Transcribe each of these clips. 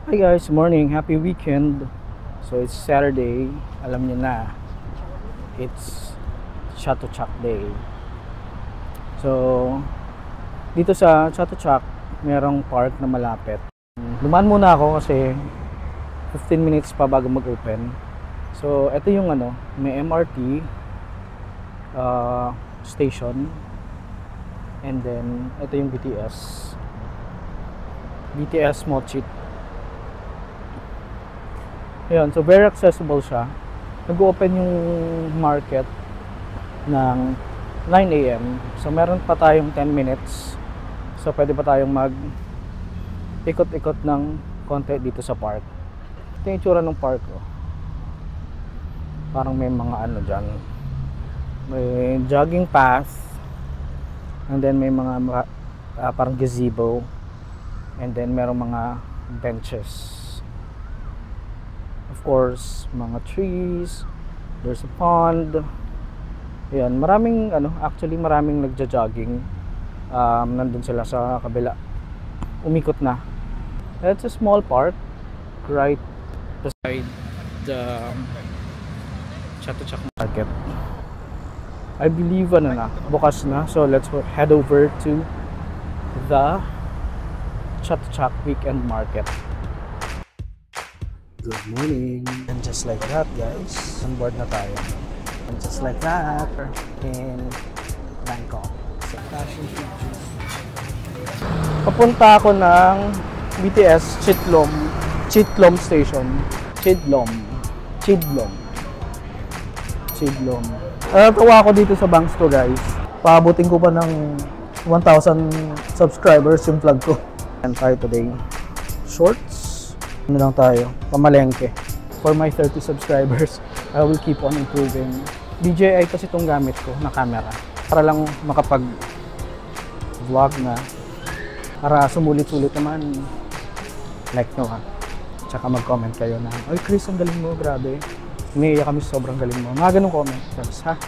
Hi guys, morning, happy weekend. So it's Saturday, alam niyo na, it's Chatuchak Day. So dito sa Chatuchak, merong park na malapit. Dumaan muna ako kasi 15 minutes pa bago mag-open. So ito yung may MRT station, and then ito yung BTS Mochit. Ayan, so very accessible siya. Nag-open yung market ng 9 AM. So meron pa tayong 10 minutes. So pwede pa tayong ikot-ikot ng konti dito sa park. Ito yung itsura ng park. Parang may mga dyan. May jogging path. And then may mga parang gazebo. And then merong mga benches. Of course, mga trees, there's a pond. Ayan, maraming maraming nagja-jogging. Nandun sila sa kabila. Umikot na. It's a small park right beside the Chatuchak Market. I believe bukas na. So let's head over to the Chatuchak Weekend Market. Good morning. And just like that, guys, on board na tayo. And just like that, in Bangkok. So, fashion pictures. Papunta ako ng BTS Chitlom Station. Chidlom. Tawa ako dito sa banks ko, guys. Paabutin ko pa ng 1,000 subscribers yung vlog ko. And tayo today, shorts. Lang tayo, pamalengke. For my 30 subscribers, I will keep on improving. DJI kasi itong gamit ko na camera. Para lang makapag-vlog na. Para sumulit-sulit naman. Like nyo ha. Tsaka mag-comment kayo na, "Ay Chris, ang galing mo, grabe. Umiiyak kami, sobrang galing mo." Mga ganun comment. Tapos ha,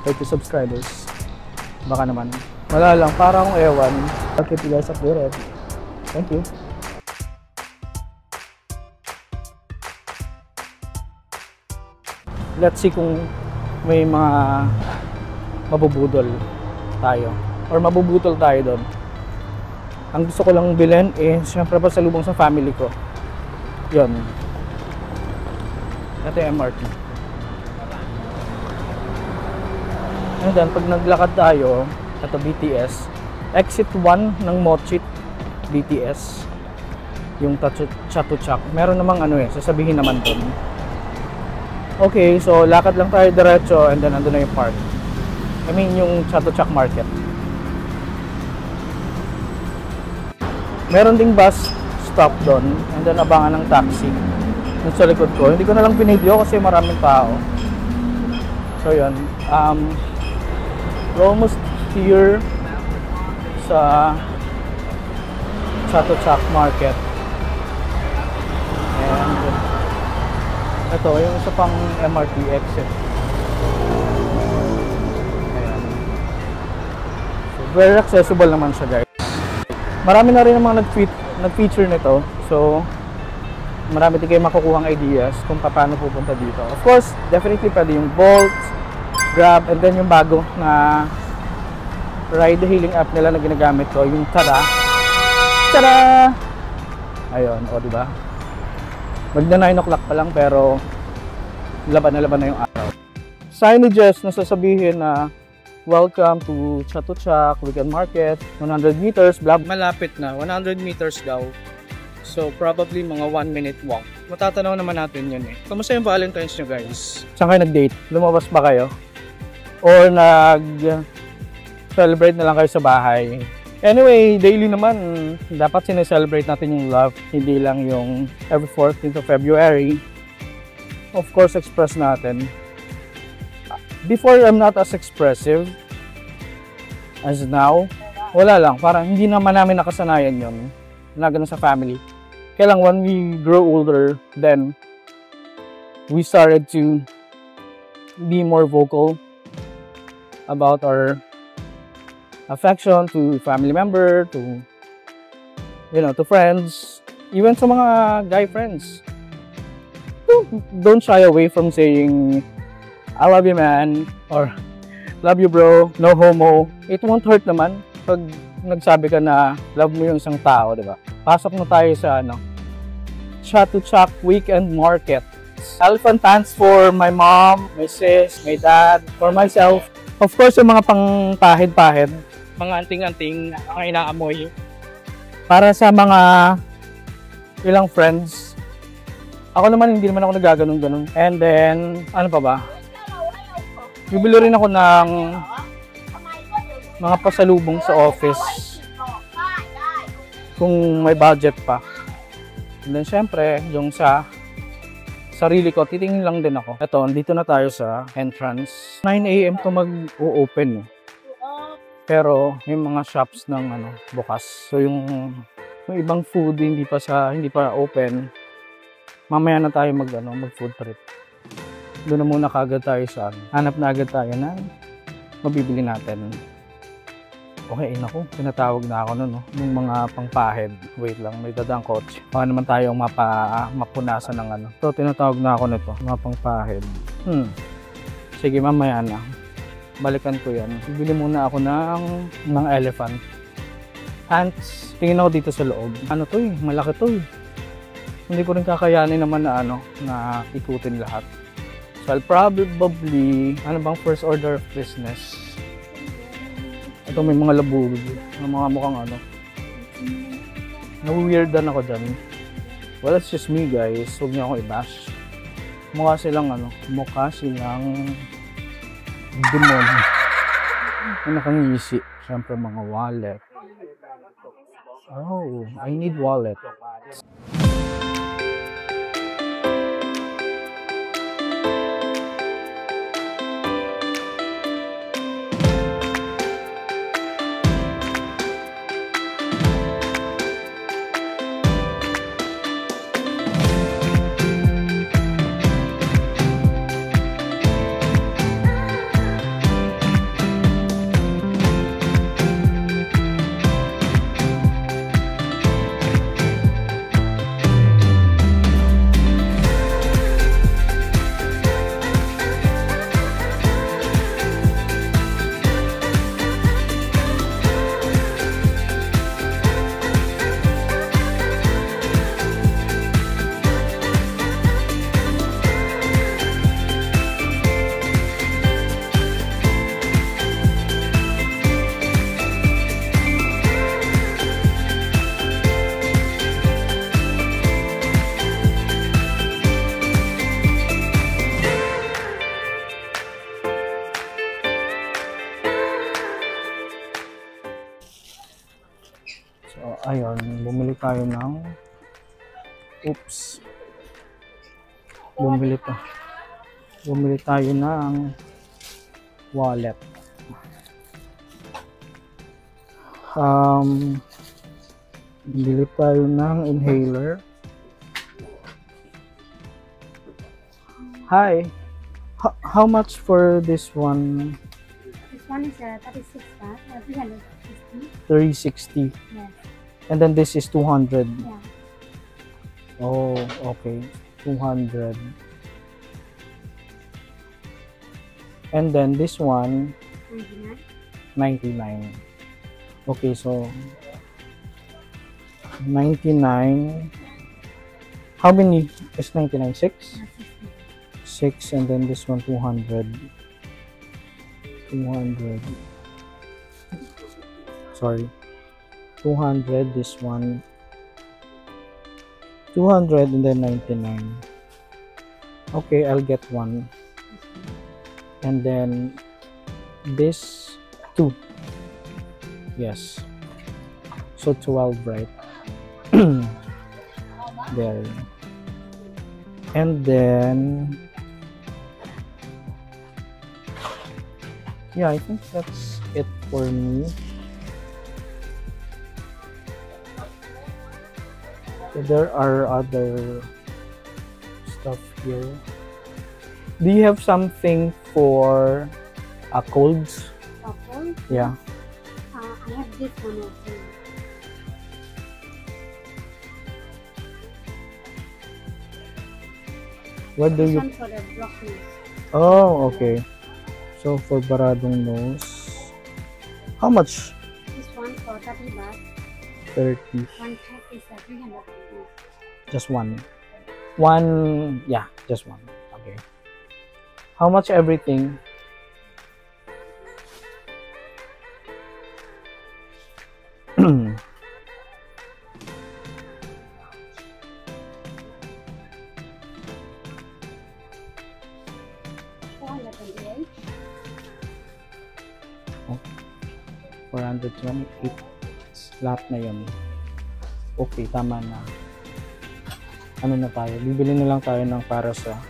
30 subscribers. Baka naman. Wala lang, para akong ewan. I'll keep you guys updated. Thank you. Let's see kung may mga mabubudol tayo or mabubutol tayo doon. Ang gusto ko lang bilhin syempre pasalubong sa family ko. Yun. Ito yung MRT. And then pag naglakad tayo, ito BTS, exit 1 ng Mochit BTS, yung Chatuchak. Meron namang sasabihin naman doon. Okay, so lakad lang tayo diretso and then andun na yung park. I mean yung Chatuchak Market. Meron ding bus stop doon and then abangan ng taxi. Yung sa likod ko, hindi ko na lang pinidyo kasi maraming tao. So yun, we're almost here sa Chatuchak Market. And ito, yung isa pang MRT exit. Ayan. So, very accessible naman siya, guys. Marami na rin namang nag-feature nito. So, marami din kayo makukuhang ideas kung paano pupunta dito. Of course, definitely pwede yung Bolt, Grab, and then yung bago na ride-hailing app nila na ginagamit ko, yung Tada! Ayun, diba? Magna 9 o'clock pa lang pero laban na yung araw. Signages na sasabihin na welcome to Chatuchak Weekend Market, 100 meters, blah. Malapit na, 100 meters daw. So probably mga 1 minute walk. Matatanaw naman natin yun eh. Kamusta yung Valentine's nyo, guys? Saan kayo nag-date? Lumabas ba kayo? Or nag-celebrate na lang kayo sa bahay? Anyway, daily naman, dapat sineselebrate natin yung love, hindi lang yung every 14th of February. Of course, express natin. Before, I'm not as expressive as now. Wala lang, parang hindi naman namin nakasanayan yun na ganun sa family. Kaya lang, when we grow older, then we started to be more vocal about our affection to family member, to to friends, Even sa mga guy friends, don't shy away from saying, I love you man, or love you bro, no homo. It won't hurt naman pag nagsabi ka na love mo yung isang tao, di ba? Pasok na tayo sa Chat to Chat Weekend Market. Elephant pants for my mom, my sis, my dad, for myself. Of course, yung mga pang-pahid-pahid, mga anting-anting, mga inaamoy. Para sa mga ilang friends, ako naman, hindi naman ako nagaganon-ganon. And then, ano pa ba? Bibili rin ako ng mga pasalubong sa office kung may budget pa. And then, syempre, yung sa sarili ko, titingin lang din ako. Ito, dito na tayo sa entrance. 9 AM to mag-o-open. Pero may mga shops ng bukas. So yung ibang food hindi pa open. Mamaya na tayo mag food trip. Doon na muna kagad tayo sa hanap na agad tayo na mabibili natin. Okay, naku, tinatawag na ako nun, no? Yung mga pangpahid. Wait lang, may dadang kotse. Baka naman tayong mapunasan ng So, tinatawag na ako nito, mga pangpahid. Sige, mamaya na. Balikan ko yan. Bibili muna ako ng elephant pants. Tingin ako dito sa loob. Ano to eh, malaki to eh. Hindi ko rin kakayanin naman na na ikutin lahat. So, I'll probably, bang first order of business? Ito may mga labog, mga mukhang na-weirdan ako dyan. Well, it's just me guys, huwag niyo akong i-bash. Mukha silang demon. Nakangisi. Siyempre mga wallet. Oh, I need wallet. So, ayun, bumili tayo ng bumili tayo ng wallet. Bumili tayo ng inhaler. Hi, how much for this one? This one is 36 baht, 360. 360. Yes. And then this is 200. Yeah. Oh, okay. 200. And then this one, 99. Okay, so 99. How many is 99? 6? 6, and then this one 200. 200. Sorry. 200, this one 200, and then 99. Okay, I'll get one. And then this 2. Yes. So 12, right? There. And then yeah, I think that's it for me. So there are other stuff here. Do you have something for colds? Couple. Yeah. I have this one also. What do This you... one for the block nose. Oh, okay. So, for baradong nose, how much? This one for 30 baht. 30. One pack is 300 baht. Just one. One, yeah, just one. Okay. How much everything? $428. Lahat na yun. Okay, tama na. Ano na tayo? Bibili na lang tayo ng para sa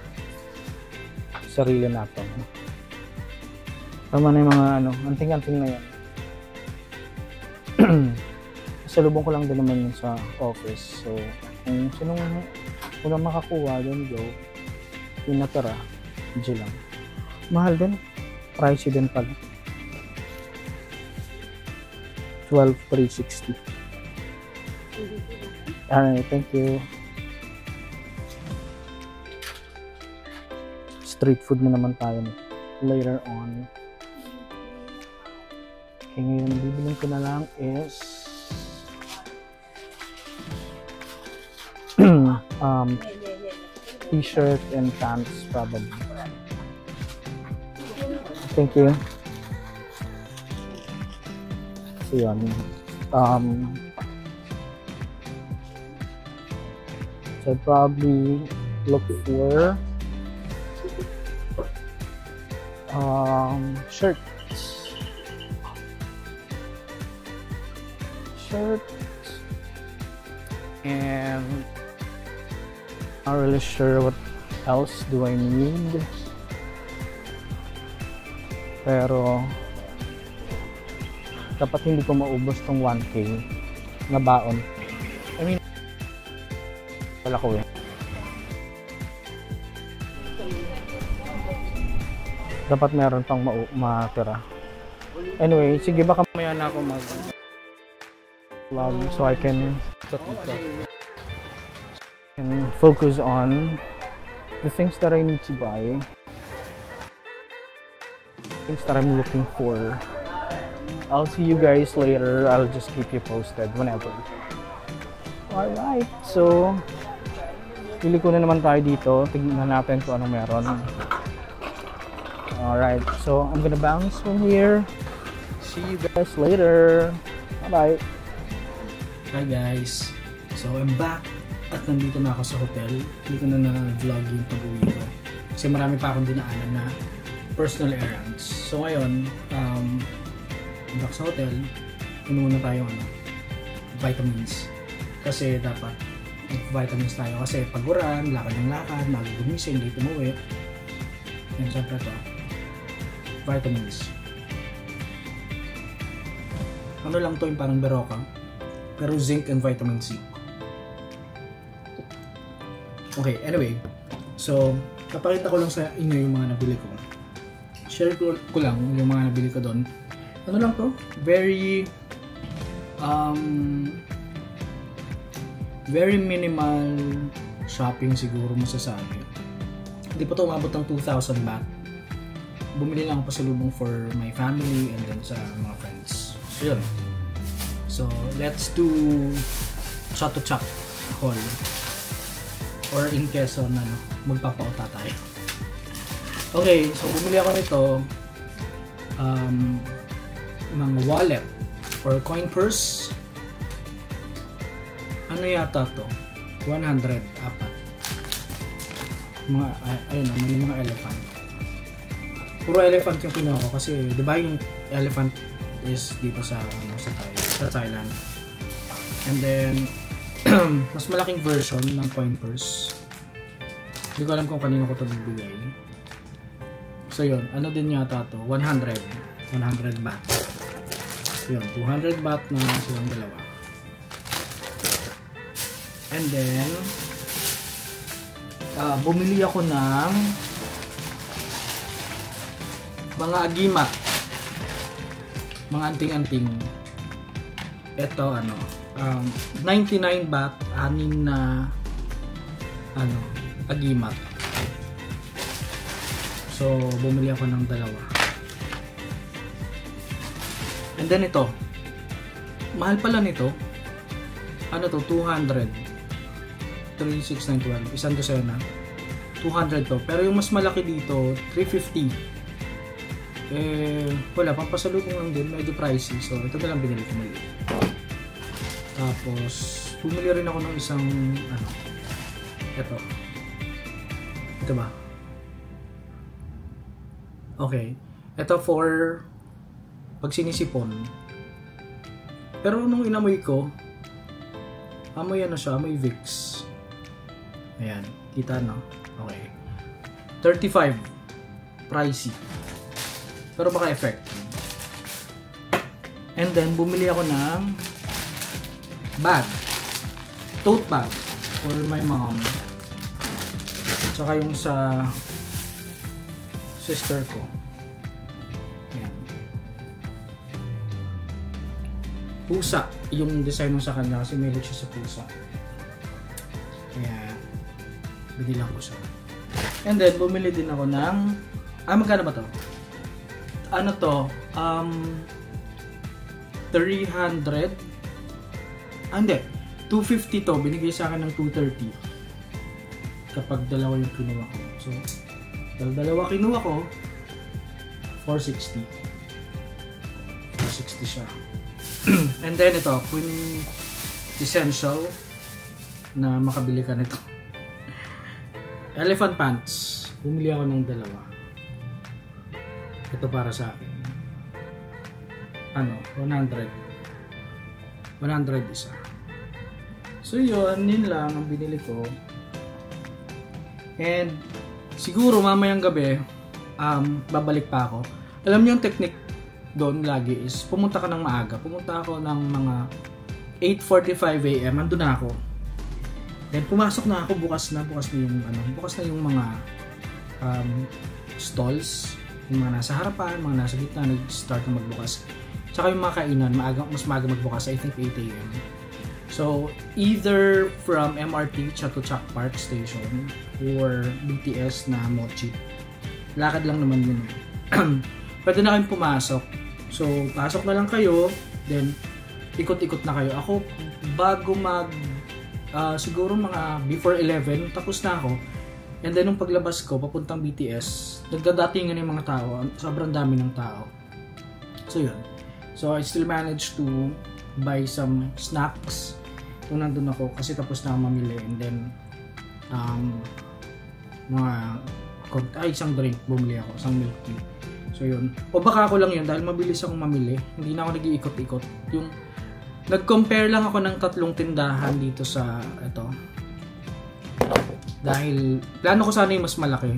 sarili natin. Tama na yung mga ano, anting-anting na yan. Salubong ko lang din naman yun sa office. So, kung sinong walang makakuha, then go. Yung natira, G lang. Mahal din. Pricey din pala. 12,360. Alright, thank you. Street food na naman tayo later on. Okay, ngayon bibilin ko na lang is t-shirt and pants probably. Thank you. So yun. So I'd probably look for shirts and not really sure what else do I need, pero dapat hindi ko maubos tong 1K na baon. I mean, wala ko eh. Dapat meron pang matira. Anyway, sige, baka mamaya na ako mag-vlog so I can focus on the things that I need to buy, things that I'm looking for. I'll see you guys later. I'll just keep you posted whenever. Alright, so pili ko na naman tayo dito. Tignan natin kung anong meron. Alright, so I'm gonna bounce from here. See you guys later. Bye-bye. Hi guys. So I'm back at nandito na ako sa hotel. Hindi ko na na-vlog yung pag-uwi ko. Kasi marami pa akong dinaanan na personal errands. So ngayon, back sa hotel, muna tayo vitamins. Kasi dapat vitamins tayo. Kasi pag-uran, lakad ng lakad, magugumising, hindi tumuwi. Yan, syempre to. Vitamins. Ano lang to yung parang Berocca. Pero zinc and vitamin C. Okay, anyway. So, kapakita ko lang sa inyo yung mga nabili ko. Share ko lang yung mga nabili ko doon. Ano lang to? Very minimal shopping siguro masasabi. Hindi pa to umabot ng 2,000 baht. Bumili lang ako pasalubong for my family and then sa mga friends. So yun. So let's do chat-to-chat haul. Or in Quezon magpapauta tayo. Okay, so bumili ako nito mga wallet or coin purse. Ano yata to? 100 apat. Mga ayun, may mga elephant. Puro elephant yung kinuha ko kasi 'di ba yung elephant is dito sa Thailand. And then mas malaking version ng coin purse. Hindi ko alam kung kanino ko ito bibigay. So yun, ano din yata to? 100 baht. Yun, 200 baht na silang dalawa. And then bumili ako ng mga agimat, mga anting-anting. Ito 99 baht, 6 na agimat. So, bumili ako ng dalawa. And then ito. Mahal pala nito. Ano to? 200. 36912. Isang dosena. 200 to. Pero yung mas malaki dito, 350. Wala. Pampasalubong lang din. Medyo pricey. So, ito na lang binili ko mali. Tapos, bumili rin ako ng isang, ito. Ito ba? Okay. Ito for pag sinisipon. Pero nung inamoy ko, amoy siya, amoy Vicks. Ayan, kita no? Okay. 35. Pricey. Pero baka effective. And then, bumili ako ng bag. Tote bag for my mom. Tsaka yung sa sister ko. Ayan. Pusa. Yung design mo sa kanya kasi may siya sa pusa. Kaya, binilang ko siya. And then, bumili din ako ng magkano ba to? Ano to? 300? Hindi. 250 to. Binigay sa akin ng 230. Kapag dalawa yung kinuha ko. So, dalawa kinuha ko, 460. 460 siya. And then ito, Queen Essential na makabili ka nito. Elephant pants. Bumili ako ng dalawa. Ito para sa akin. 100 isa. So yun lang ang binili ko. And siguro mamayang gabi, babalik pa ako. Alam niyo yung technique doon lagi is pumunta ka ng maaga. Pumunta ako ng mga 8:45 AM. Andun na ako. Then pumasok na ako, bukas na yung mga stalls, yung mga nasa harapan, mga nasa gitna, nag-start na magbukas. Tsaka yung mga kainan, mas maaga magbukas, I think 8 AM. So, either from MRT, Chatuchak Park Station, or BTS na Mochi. Lakad lang naman yun. Pwede na kayong pumasok. So, pasok na lang kayo, then ikot-ikot na kayo. Ako, bago siguro mga before 11, tapos na ako. And then, nung paglabas ko, papuntang BTS, nagdadatingan yung mga tao. Sobrang dami ng tao. So, yun. So, I still managed to buy some snacks nung nandun ako kasi tapos na ako mamili. And then, isang drink bumili ako, isang milk tea. So, yun. O baka ako lang yun dahil mabilis akong mamili. Hindi na ako nag-iikot-ikot. Yung, nag-compare lang ako ng 3 tindahan dito sa, dahil, plano ko sana yung mas malaki.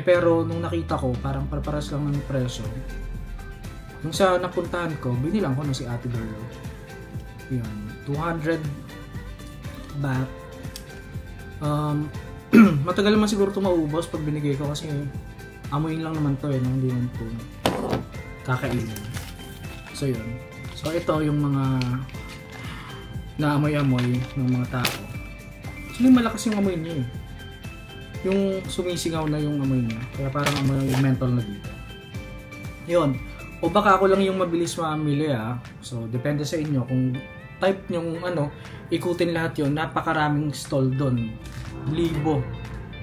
Pero, nung nakita ko, parang parparas lang ng presyo. Nung sa napuntahan ko, binilang ko na si Ate Girl. Yun, 200 baht. Matagal naman siguro ito maubos pag binigay ko kasi amoyin lang naman to hindi naman ito kakainin. So yun. So ito yung mga naamoy-amoy ng mga tao. Actually malakas yung amoy niya yung sumisingaw na yung amoy niya. Kaya parang amoy yung mental na dito. Yun. O baka ako lang yung mabilis mamili So, depende sa inyo. Kung type nyong ikutin lahat yon. Napakaraming stall doon. 1,000.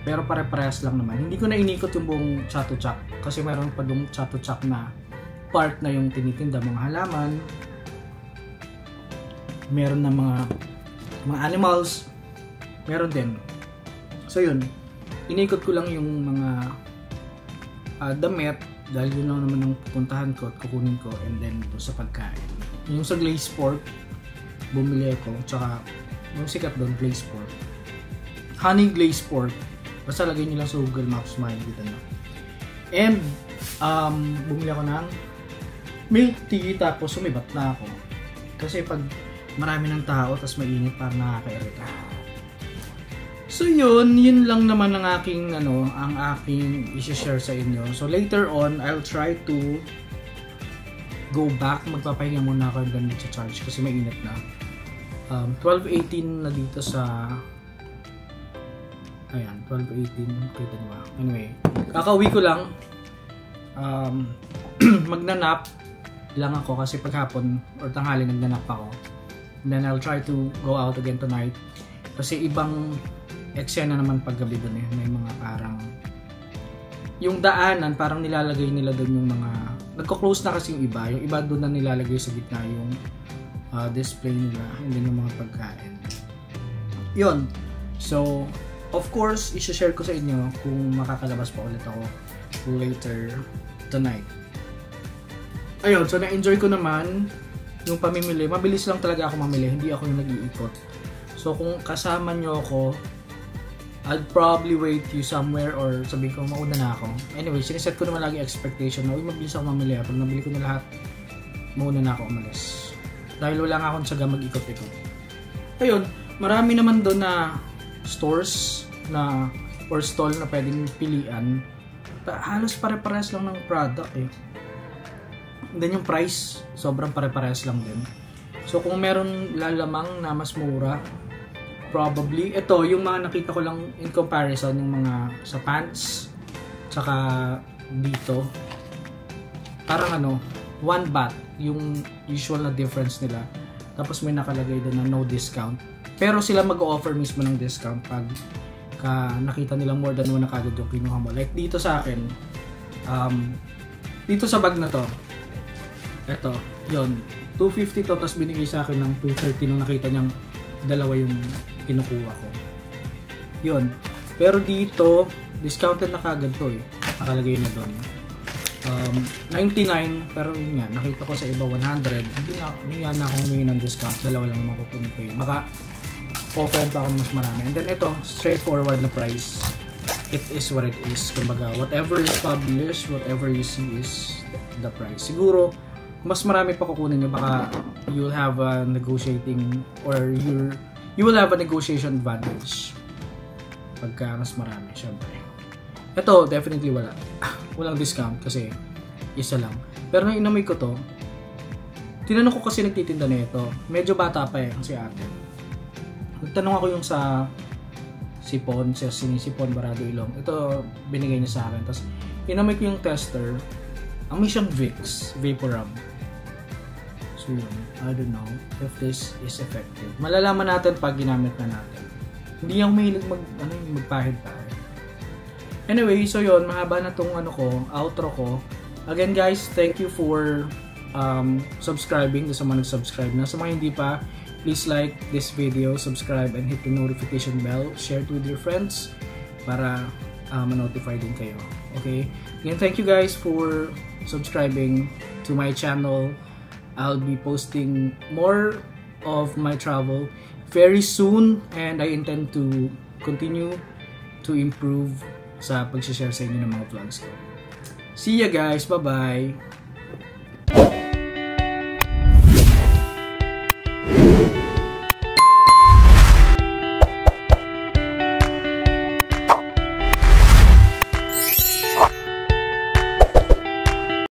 Pero pare-parehas lang naman. Hindi ko na inikot yung buong Chatuchak. Kasi mayroon pa doon Chatuchak na part na yung tinitinda mga halaman. Meron na mga animals. Meron din. So, yun. Inikot ko lang yung mga damit. Dahil yun lang naman ang pupuntahan ko at kukunin ko and then ito sa pagkain. Yung sa glazed pork, bumili ako. Tsaka yung sikat doon, glazed pork. Honey glazed pork. Basta lagay nyo lang sa Google Maps, makikita na. And, bumili ako ng milk tea tapos sumibat na ako. Kasi pag marami ng tao tapos mainit parang nakakairita. So yun lang naman ang aking i-share sa inyo. So later on, I'll try to go back. Magpapahinga muna ako and then charge kasi mainit na. 12:18 na dito sa Ayan, 12:18. Kita nyo ba? Anyway, kakauwi ko lang. Magnanap lang ako kasi paghapon or tanghali nagnanap ako. And then I'll try to go out again tonight. Kasi ibang eksena naman paggabi doon eh. May mga parang yung daanan parang nilalagay nila doon yung mga nagko-close na kasi yung iba. Yung iba doon na nilalagay sa gitna yung display nila. Hindi yung mga pagkain. Yun. So, of course, i-share ko sa inyo kung makakalabas pa ulit ako later tonight. Ayun, so na-enjoy ko naman yung pamimili. Mabilis lang talaga ako mamili. Hindi ako yung nag-iikot. So, kung kasama nyo ako, I'd probably wait you somewhere or sabihin ko, mauna na ako. Anyway, siniset ko naman lagi expectation na, uy, mabilis ako mamili. Pag nabili ko na lahat, mauna na ako umalis. Dahil wala nga akong tsaga mag-ikot-ikot. Ayun, marami naman doon na stores na or stall na pwedeng pilian. Halos pare-pares lang ng product eh. Then yung price, sobrang pare-pares lang din. So kung meron lalamang na mas mura, probably, ito yung mga nakita ko lang in comparison, yung mga sa pants, tsaka dito, parang 1 baht, yung usual na difference nila. Tapos may nakalagay doon na no discount. Pero sila mag-offer mismo ng discount pag nakita nilang more than 1 na kagad yung kinuha mo. Like dito sa akin, dito sa bag na to, eto, yun, 250 to, tapos binigay sa akin ng 230 nung nakita niyang dalawa yung kinukuha ko. Yun. Pero dito, discounted na kagad to eh. Nakalagay na doon. 99, pero yun nga, nakita ko sa iba 100. Hindi nga na akong humingi ng discount. Dalawa lang makukunin ko yun. Baka offer pa ako mas marami. And then ito, straightforward na price. It is what it is. Kumbaga, whatever is published, whatever you see is the price. Siguro, mas marami pa kukunin nyo. Baka you'll have a negotiating or you will have a negotiation advantage. Pagka mas marami, syempre. Ito, definitely wala. Walang discount kasi isa lang. Pero nung inamoy ko to, tinanong ko kasi nagtitinda na ito. Medyo bata pa eh, si ate. Nagtanong ako yung sa Sipon, sa Sinisipon, Barado Ilong. Ito, binigay niya sa akin. Tapos, inamoy ko yung tester. Amoy siyang Vicks, Vaporub. So yun, I don't know if this is effective. Malalaman natin pag ginamit na natin. Hindi ako mahilig magpahid pa. Anyway, so yun, mahaba na tong outro ko. Again guys, thank you for subscribing sa mga nag-subscribe na. Sa mga hindi pa, please like this video, subscribe, and hit the notification bell. Share to with your friends para ma-notify din kayo. Okay? Again, thank you guys for subscribing to my channel. I'll be posting more of my travel very soon, and I intend to continue to improve sa pag-share sa inyo ng mga vlogs ko. See ya guys! Bye-bye!